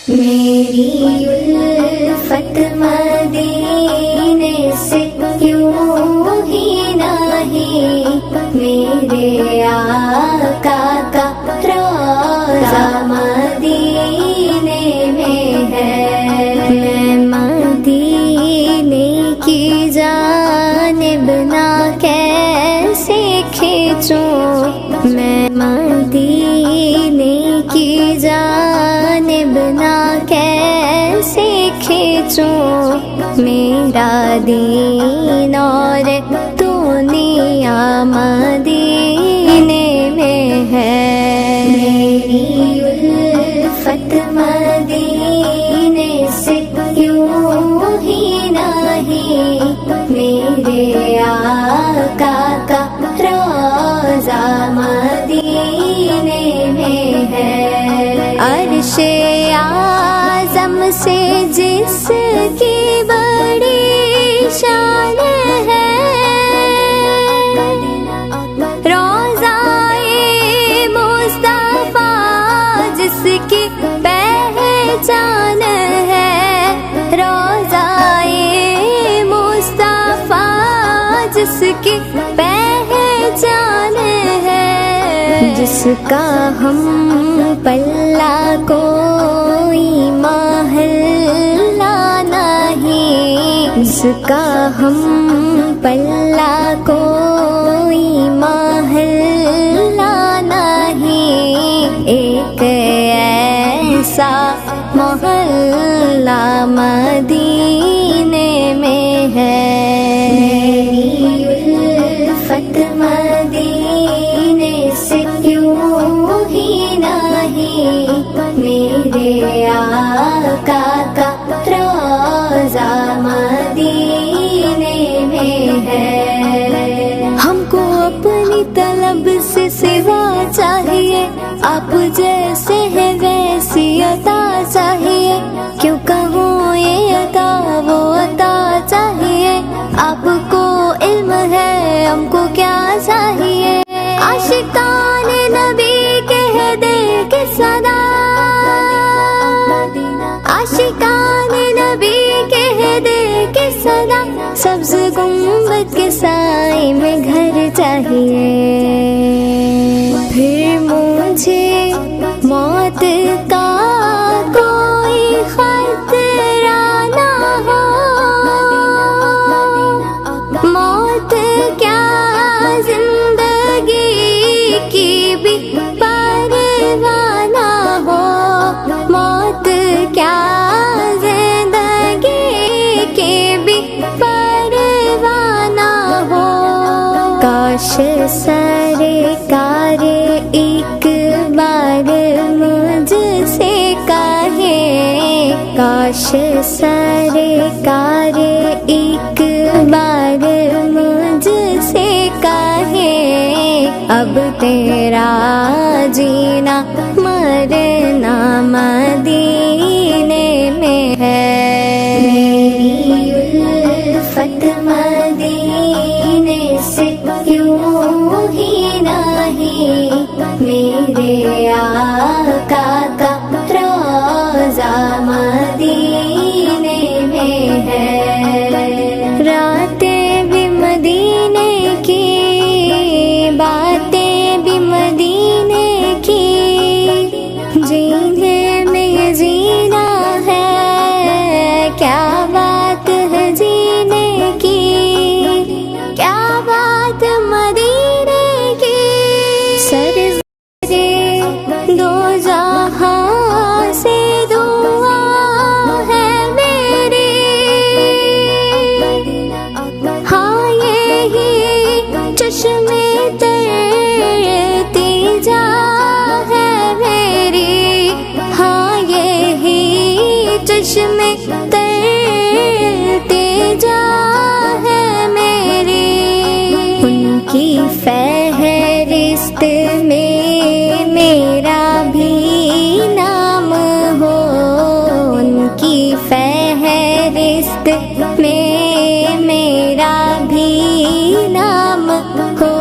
میری الفت مدینے سے یوں ہی نہیں، میرے آقا کا روضہ مدینے میں ہے۔ میں مدینے کی جانب نہ کیسے کھینچوں، میں مدینے کی جانب نہ کیسے کھینچوں، میرا دین اور دنیا مدینے میں ہے۔ میری الفت مدینے سے یوں ہی نہیں، میرے آقا کا روضہ مدینے میں ہے۔ عرش اعظم سے جس کی بڑی شان ہے، روضہ مصطفیٰ جس کی پہچان ہے، روضہ مصطفیٰ جس کی پہچان ہے، جس کا ہم پلہ کوئی محلہ نہیں، جس کا ہم پلہ کوئی محلہ نہیں، ایک ایسا محلہ مدینے میں ہے۔ میری الفت مدینے سے یوں ہی نہیں، میرے آقا کا روضہ مدینے میں ہے۔ ہم کو اپنی طلب سے سوا چاہیے، آپ جیسے ہیں ویسی عطا چاہیے، کیوں کہوں یہ عطا وہ عطا چاہیے، آپ کو علم ہے ہم کو کیا چاہیے۔ عاشقان نبی کہہ دے کہ صدا، عاشقان نبی کہہ دے کہ صدا، سبز گنبد کے سائے میں گھر چاہیے۔ پھر مجھے موت کا کوئی خطرہ نہ ہو، موت کیا زندگی کی بھی پرواہ نہ ہو، موت کیا زندگی کی بھی پرواہ نہ ہو۔ کاش سرکار ایک بار مجھ سے کہے، کاش سرکار ایک بار مجھ سے کہے، اب تیرا جینا مرنا مدینے میں ہے۔ میری الفت مدینے سے یوں ہی نہیں، میرے آقا کا روضہ مدینے میں ہے۔ راتیں بھی مدینے کی، باتیں بھی مدینے کی، جینے میں جینا ہے، کیا بات ہے جینے کی، کیا بات مدینے کی۔ سرزدے دو جہاں سے دعا ہے میری، ہاں یہی چشمے ترتی جا ہے میری، ہاں یہی چشمے ترتی جا ہے میری۔ ان کی فہرست میں میرا بھی نام ہو، ان کی فہرست میں میرا بھی نام ہو،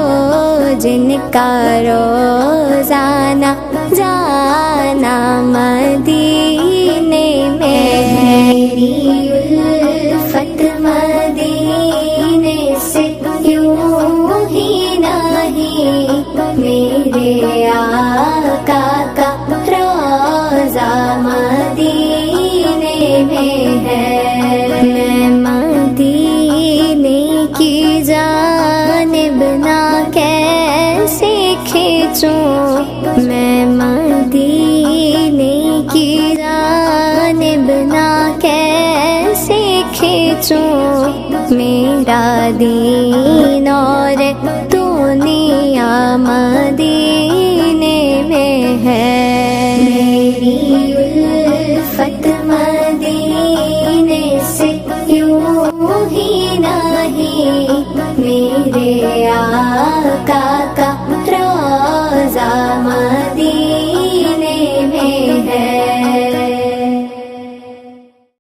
جن کا روزانہ جانا مدینے مزہ مدینے میں ہے۔ میں مدینے کی جانب نہ کیسے کھینچوں، میں مدینے کی جانب نہ کیسے کھینچوں، میرا دین اور دنیا مدینے میں ہے۔ میری الفت